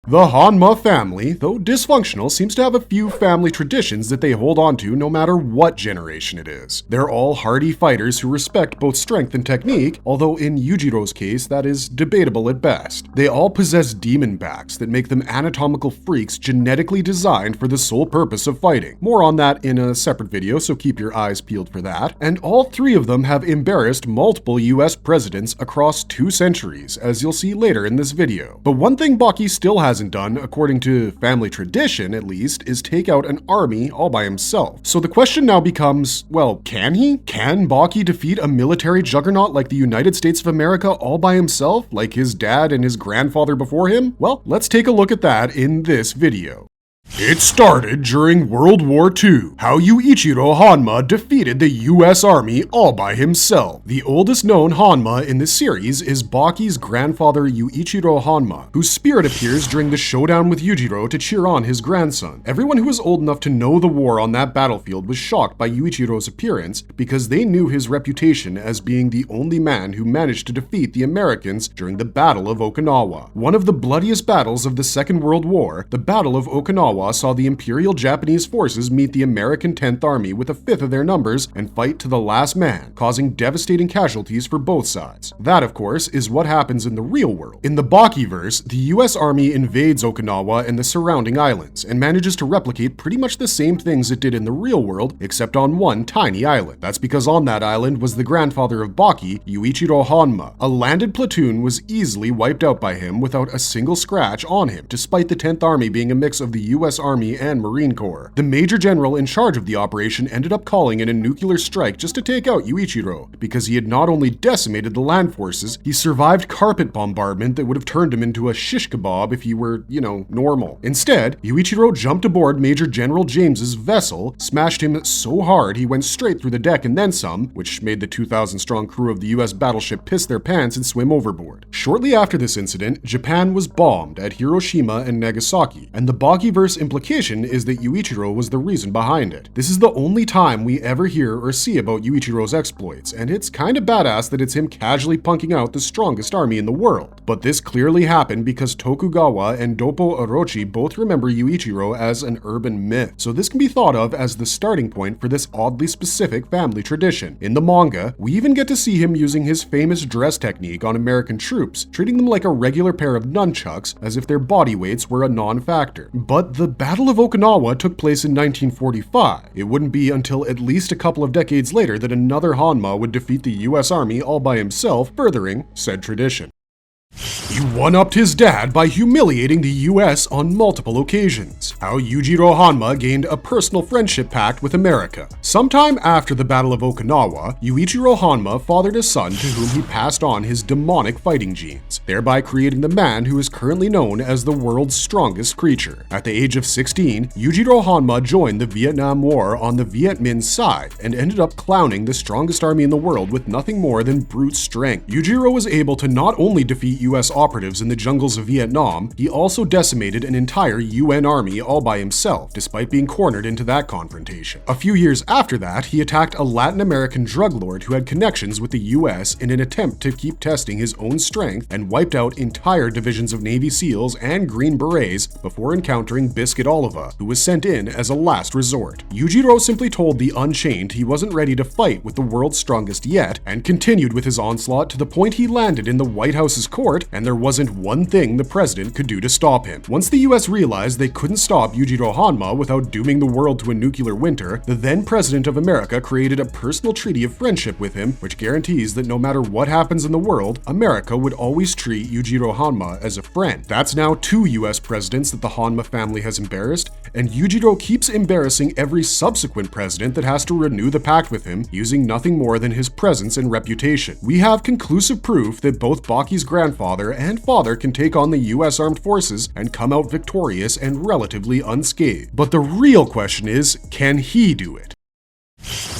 The Hanma family, though dysfunctional, seems to have a few family traditions that they hold on to no matter what generation it is. They're all hardy fighters who respect both strength and technique, although in Yujiro's case, that is debatable at best. They all possess demon backs that make them anatomical freaks genetically designed for the sole purpose of fighting. More on that in a separate video, so keep your eyes peeled for that. And all three of them have embarrassed multiple US presidents across 2 centuries, as you'll see later in this video. But one thing Baki still hasn't done, according to family tradition at least, is take out an army all by himself. So the question now becomes, well, can he? Can Baki defeat a military juggernaut like the United States of America all by himself, like his dad and his grandfather before him? Well, let's take a look at that in this video. It started during World War II, how Yuichiro Hanma defeated the US Army all by himself. The oldest known Hanma in the series is Baki's grandfather Yuichiro Hanma, whose spirit appears during the showdown with Yujiro to cheer on his grandson. Everyone who was old enough to know the war on that battlefield was shocked by Yuichiro's appearance because they knew his reputation as being the only man who managed to defeat the Americans during the Battle of Okinawa. One of the bloodiest battles of the Second World War, the Battle of Okinawa saw the Imperial Japanese forces meet the American 10th Army with a fifth of their numbers and fight to the last man, causing devastating casualties for both sides. That, of course, is what happens in the real world. In the Baki-verse, the US Army invades Okinawa and the surrounding islands, and manages to replicate pretty much the same things it did in the real world, except on one tiny island. That's because on that island was the grandfather of Baki, Yuichiro Hanma. A landed platoon was easily wiped out by him without a single scratch on him, despite the 10th Army being a mix of the US Army and Marine Corps. The Major General in charge of the operation ended up calling in a nuclear strike just to take out Yuichiro, because he had not only decimated the land forces, he survived carpet bombardment that would have turned him into a shish kebab if he were, normal. Instead, Yuichiro jumped aboard Major General James's vessel, smashed him so hard he went straight through the deck and then some, which made the 2,000-strong crew of the US battleship piss their pants and swim overboard. Shortly after this incident, Japan was bombed at Hiroshima and Nagasaki, and the Baki-verse implication is that Yuichiro was the reason behind it. This is the only time we ever hear or see about Yuichiro's exploits, and it's kinda badass that it's him casually punking out the strongest army in the world. But this clearly happened because Tokugawa and Doppo Orochi both remember Yuichiro as an urban myth, so this can be thought of as the starting point for this oddly specific family tradition. In the manga, we even get to see him using his famous dress technique on American troops, treating them like a regular pair of nunchucks as if their body weights were a non-factor. But the Battle of Okinawa took place in 1945. It wouldn't be until at least a couple of decades later that another Hanma would defeat the US Army all by himself, furthering said tradition. He one-upped his dad by humiliating the US on multiple occasions. How Yujiro Hanma gained a personal friendship pact with America. Sometime after the Battle of Okinawa, Yuichiro Hanma fathered a son to whom he passed on his demonic fighting genes, thereby creating the man who is currently known as the world's strongest creature. At the age of 16, Yujiro Hanma joined the Vietnam War on the Viet Minh's side and ended up clowning the strongest army in the world with nothing more than brute strength. Yujiro was able to not only defeat US operatives in the jungles of Vietnam, he also decimated an entire UN army all by himself, despite being cornered into that confrontation. A few years after that, he attacked a Latin American drug lord who had connections with the US in an attempt to keep testing his own strength, and wiped out entire divisions of Navy SEALs and Green Berets before encountering Biscuit Oliva, who was sent in as a last resort. Yujiro simply told the Unchained he wasn't ready to fight with the world's strongest yet, and continued with his onslaught to the point he landed in the White House's court, and there wasn't one thing the president could do to stop him. Once the US realized they couldn't stop Yujiro Hanma without dooming the world to a nuclear winter, the then president of America created a personal treaty of friendship with him, which guarantees that no matter what happens in the world, America would always treat Yujiro Hanma as a friend. That's now 2 US presidents that the Hanma family has embarrassed, and Yujiro keeps embarrassing every subsequent president that has to renew the pact with him, using nothing more than his presence and reputation. We have conclusive proof that both Baki's grandfather and father can take on the US Armed Forces and come out victorious and relatively unscathed. But the real question is, can he do it?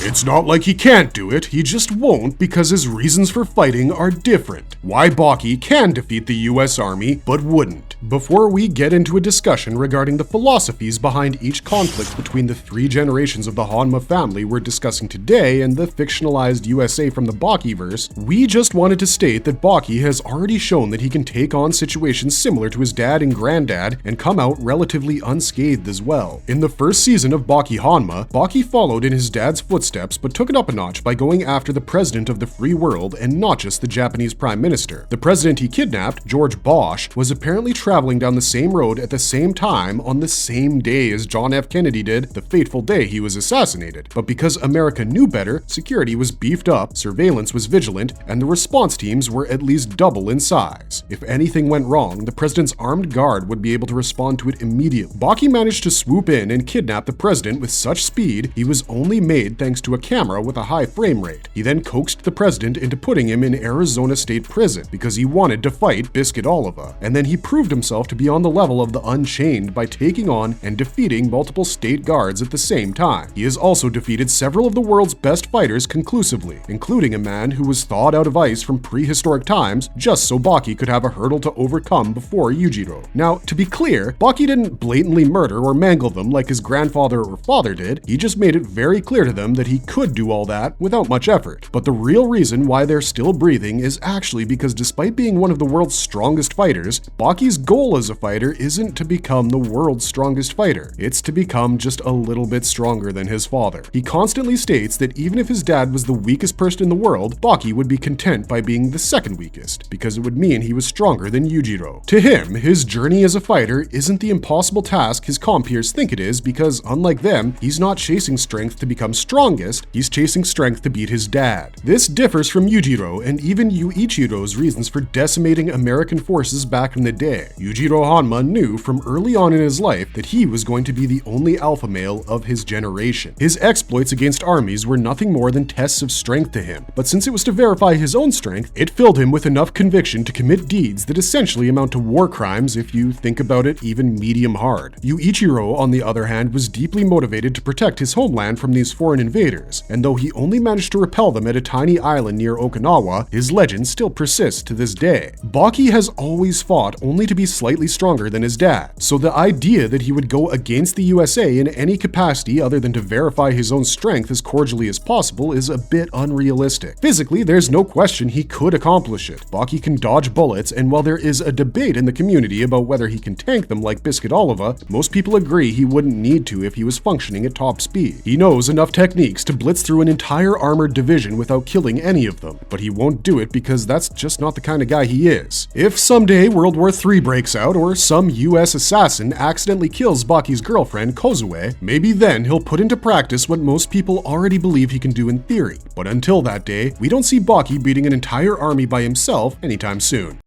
It's not like he can't do it, he just won't because his reasons for fighting are different. Why Baki can defeat the US Army, but wouldn't. Before we get into a discussion regarding the philosophies behind each conflict between the 3 generations of the Hanma family we're discussing today and the fictionalized USA from the Bakiverse, we just wanted to state that Baki has already shown that he can take on situations similar to his dad and granddad and come out relatively unscathed as well. In the first season of Baki Hanma, Baki followed in his dad's footsteps but took it up a notch by going after the president of the free world and not just the Japanese prime minister. The president he kidnapped, George Bosch, was apparently traveling down the same road at the same time on the same day as John F. Kennedy did, the fateful day he was assassinated. But because America knew better, security was beefed up, surveillance was vigilant, and the response teams were at least double in size. If anything went wrong, the president's armed guard would be able to respond to it immediately. Baki managed to swoop in and kidnap the president with such speed he was only made thanks to a camera with a high frame rate. He then coaxed the president into putting him in Arizona State Prison because he wanted to fight Biscuit Oliva, and then he proved himself to be on the level of the Unchained by taking on and defeating multiple state guards at the same time. He has also defeated several of the world's best fighters conclusively, including a man who was thawed out of ice from prehistoric times just so Baki could have a hurdle to overcome before Yujiro. Now, to be clear, Baki didn't blatantly murder or mangle them like his grandfather or father did, he just made it very clear to them that he could do all that without much effort. But the real reason why they're still breathing is actually because despite being one of the world's strongest fighters, Baki's goal as a fighter isn't to become the world's strongest fighter, it's to become just a little bit stronger than his father. He constantly states that even if his dad was the weakest person in the world, Baki would be content by being the second weakest, because it would mean he was stronger than Yujiro. To him, his journey as a fighter isn't the impossible task his compeers think it is because, unlike them, he's not chasing strength to become strongest, he's chasing strength to beat his dad. This differs from Yujiro and even Yuichiro's reasons for decimating American forces back in the day. Yujiro Hanma knew from early on in his life that he was going to be the only alpha male of his generation. His exploits against armies were nothing more than tests of strength to him, but since it was to verify his own strength, it filled him with enough conviction to commit deeds that essentially amount to war crimes if you think about it even medium hard. Yuichiro, on the other hand, was deeply motivated to protect his homeland from these foreign invaders, and though he only managed to repel them at a tiny island near Okinawa, his legend still persists to this day. Baki has always fought only to be slightly stronger than his dad, so the idea that he would go against the USA in any capacity other than to verify his own strength as cordially as possible is a bit unrealistic. Physically, there's no question he could accomplish it. Baki can dodge bullets, and while there is a debate in the community about whether he can tank them like Biscuit Oliva, most people agree he wouldn't need to if he was functioning at top speed. He knows enough techniques to blitz through an entire armored division without killing any of them, but he won't do it because that's just not the kind of guy he is. If someday World War III breaks out or some US assassin accidentally kills Baki's girlfriend, Kozue, maybe then he'll put into practice what most people already believe he can do in theory. But until that day, we don't see Baki beating an entire army by himself anytime soon.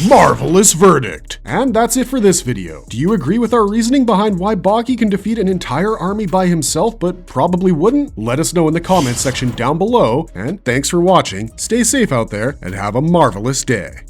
Marvelous verdict! And that's it for this video. Do you agree with our reasoning behind why Baki can defeat an entire army by himself but probably wouldn't? Let us know in the comments section down below, and thanks for watching, stay safe out there, and have a marvelous day.